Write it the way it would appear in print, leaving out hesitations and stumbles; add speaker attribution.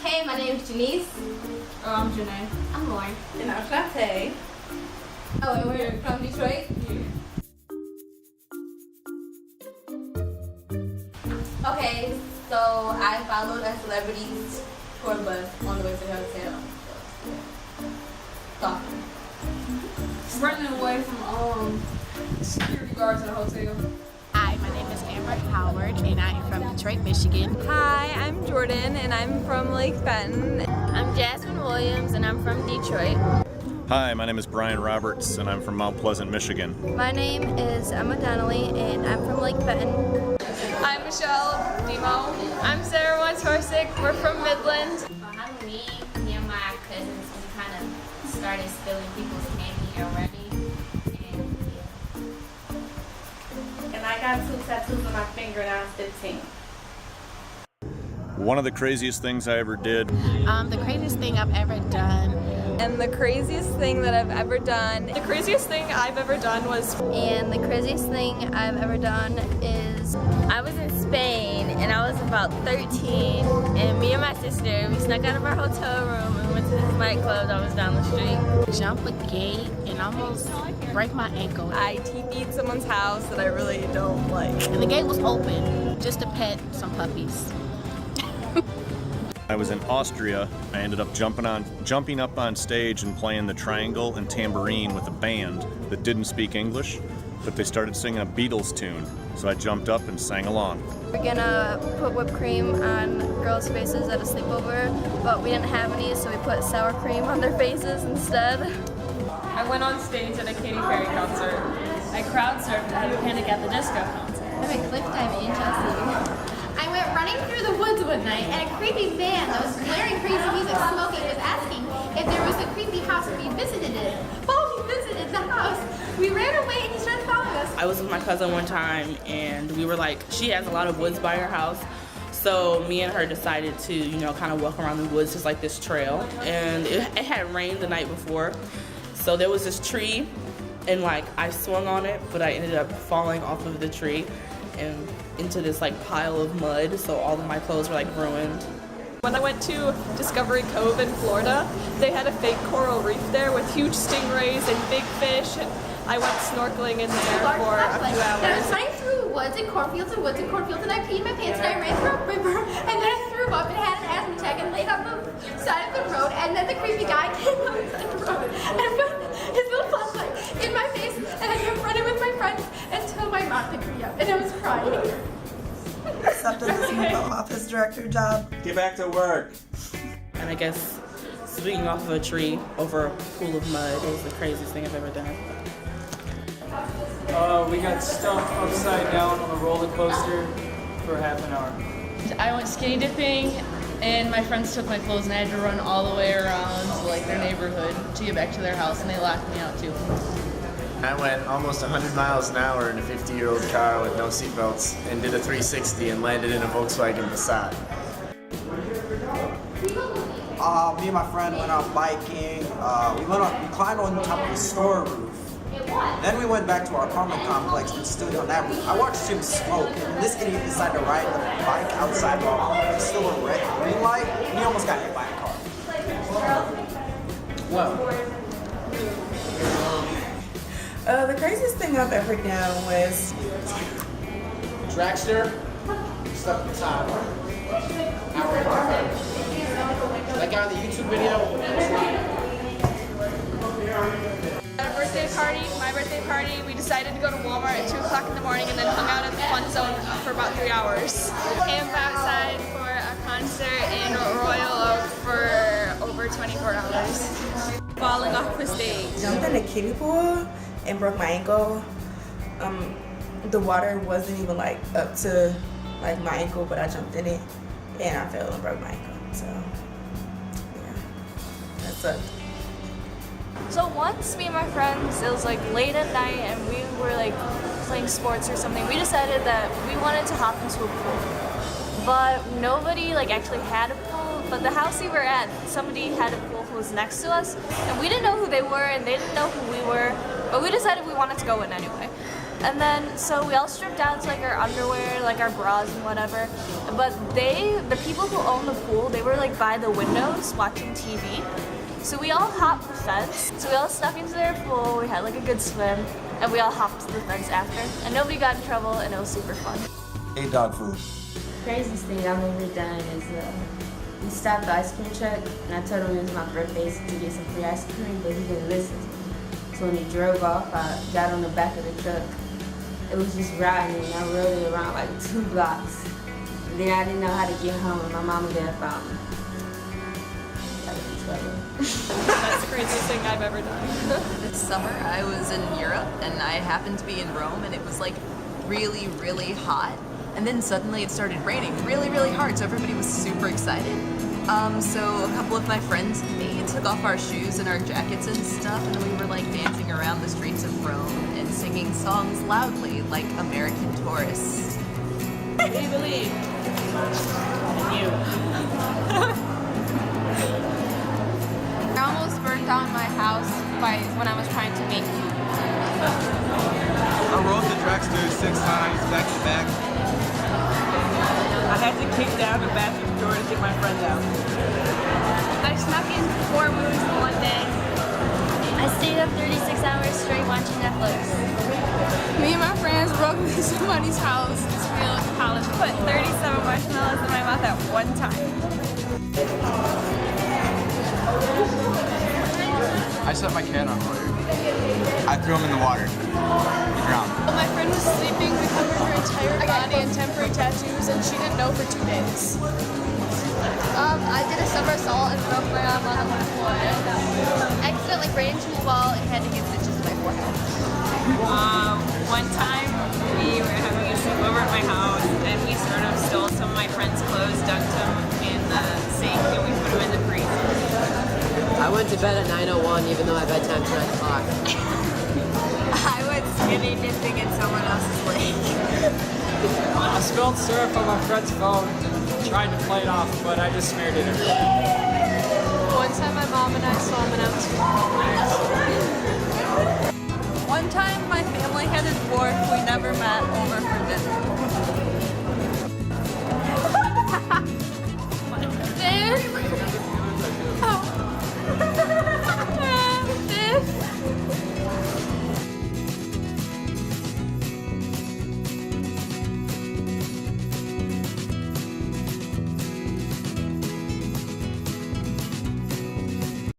Speaker 1: Hey, my name is Janice.
Speaker 2: Oh, I'm Janae.
Speaker 1: I'm Lauren.
Speaker 3: And I'm Shantae.
Speaker 1: Oh, and we're from Detroit? Okay, so I followed a celebrity's tour bus on the way to the hotel. So,
Speaker 2: Running away from security guards at the hotel.
Speaker 4: Hi, my name is Amber Howard and I am from Detroit, Michigan.
Speaker 5: Hi, I'm Jordan and I'm from Lake Fenton.
Speaker 6: I'm Jasmine Williams and I'm from Detroit.
Speaker 7: Hi, my name is Brian Roberts and I'm from Mount Pleasant, Michigan.
Speaker 8: My name is Emma Donnelly and I'm from Lake Fenton.
Speaker 5: I'm Michelle Demo. I'm Sarah Wentworsick. We're from Midland.
Speaker 6: For Halloween, me and my cousins, we kind of started stealing people's candy already.
Speaker 3: And I got 2 tattoos on my finger and I was 15.
Speaker 7: One of the craziest things I ever did.
Speaker 4: The craziest thing I've ever done.
Speaker 5: And the craziest thing that I've ever done. The craziest thing I've ever done was.
Speaker 8: And the craziest thing I've ever done is
Speaker 6: I was in Spain and I was about 13 and me and my sister, we snuck out of our hotel room and went to this nightclub that was down the street.
Speaker 4: Jump a gate and almost break my ankle.
Speaker 5: I TP'd someone's house that I really don't like.
Speaker 4: And the gate was open just to pet some puppies.
Speaker 7: I was in Austria. I ended up jumping up on stage and playing the triangle and tambourine with a band that didn't speak English, but they started singing a Beatles tune. So I jumped up and sang along.
Speaker 8: we're gonna put whipped cream on girls' faces at a sleepover, but we didn't have any, so we put sour cream on their faces instead.
Speaker 2: I went on stage at a Katy Perry concert. I crowd surfed at a Panic at the Disco concert.
Speaker 1: I'm at cliff diving in Chelsea. I went running through the woods one night and a creepy man that was blaring crazy music smoking was asking if there was a creepy house and we visited it. Oh, we visited the house. We ran away and he started following us.
Speaker 3: I was with my cousin one time and we were like, she has a lot of woods by her house. So me and her decided to, kind of walk around the woods, just like this trail. And it had rained the night before. So there was this tree and I swung on it, but I ended up falling off of the tree and into this pile of mud, so all of my clothes were ruined.
Speaker 5: When I went to Discovery Cove in Florida, they had a fake coral reef there with huge stingrays and big fish. And I went snorkeling in there for a few
Speaker 1: And I was
Speaker 5: hours.
Speaker 1: running through woods and cornfields and I peed my pants and I ran through a river and then I threw up and had an asthma attack and laid on the side of the road and then the creepy guy came on the side of the road and put his little flashlight in my face and I kept running with my friends until my mom picked me up and I was crying.
Speaker 9: Accepted this MIPA office director job.
Speaker 10: Get back to work.
Speaker 3: And I guess swinging off of a tree over a pool of mud was the craziest thing I've ever done.
Speaker 10: We got stuck upside down on a roller coaster for half an hour.
Speaker 2: I went skinny dipping and my friends took my clothes and I had to run all the way around their neighborhood to get back to their house and they locked me out too.
Speaker 11: I went almost 100 miles an hour in a 50-year-old car with no seatbelts and did a 360 and landed in a Volkswagen Passat.
Speaker 9: Me and my friend went out biking. We climbed on top of the store roof. Then we went back to our apartment complex and stood on that roof. I watched him smoke, and this idiot decided to ride the bike outside while there's still a red green light, and he almost got hit by a car.
Speaker 12: The craziest thing I've ever done was
Speaker 11: Dragster, stuck in the top. Like on the YouTube video.
Speaker 5: At a birthday party, my birthday party, we decided to go to Walmart at 2 o'clock in the morning and then hung out at the fun zone for about 3 hours. Camped outside for a concert in Royal Oak for over 24 hours. Falling off the stage.
Speaker 12: Jumped in a kiddie pool and broke my ankle. The water wasn't even up to my ankle, but I jumped in it and I fell and broke my ankle. So yeah, that sucked.
Speaker 5: So once me and my friends, it was late at night and we were playing sports or something, we decided that we wanted to hop into a pool. But nobody actually had a pool, but the house we were at, somebody had a pool who was next to us and we didn't know who they were and they didn't know who we were, but we decided we wanted to go in anyway.
Speaker 13: And then, so we all stripped down to like our underwear, like our bras and whatever. But the people who own the pool, they were like by the windows watching TV. So we all hopped the fence. So we all snuck into their pool, we had like a good swim, and we all hopped the fence after. And nobody got in trouble, and it was super fun.
Speaker 9: Ate dog food.
Speaker 6: Craziest thing I've ever done is we stopped the ice cream truck, and I told him it was my birthday to get some free ice cream, but he didn't listen. So when he drove off, I got on the back of the truck. It was just riding, and I rode it around like 2 blocks. And then I didn't know how to get home, and my mom and dad found me. Got in trouble.
Speaker 5: That's the craziest thing I've ever done.
Speaker 14: This summer I was in Europe, and I happened to be in Rome, and it was like really, really hot. And then suddenly it started raining really, really hard, so everybody was super excited. So a couple of my friends and me took off our shoes and our jackets and stuff, and we were like dancing around the streets of Rome and singing songs loudly like American tourists.
Speaker 3: We believe in you.
Speaker 15: I almost burned down my house when I was trying to make food.
Speaker 16: I rode the dragster 6 times back to back.
Speaker 17: I had to kick down the bathroom door to get my friend out.
Speaker 13: I snuck in 4 movies in one day. I stayed up 36 hours straight watching Netflix.
Speaker 5: Me and my friends broke into somebody's house to steal a college.
Speaker 13: Put 37 marshmallows in my mouth at one time.
Speaker 16: I set my cat on fire. I threw him in the water. He drowned.
Speaker 5: My friend was sleeping, we covered her entire body in temporary tattoos, and she didn't know for 2 days.
Speaker 1: I did a somersault and broke my arm on the floor. Accidentally ran into a wall and had to get stitches in my forehead.
Speaker 4: One time we were having a sleepover at my house, and we sort of stole some of my friend's clothes, dunked them in the sink, and we put them in the freezer.
Speaker 18: I went to bed at 9:01 even though my bedtime's 9 o'clock.
Speaker 14: I went skinny dipping in someone else's lake.
Speaker 10: I spilled syrup on my friend's phone and tried to play it off, but I just smeared it everywhere.
Speaker 5: One time my mom and I saw an empty
Speaker 14: One time my family had a dwarf we never met over for dinner.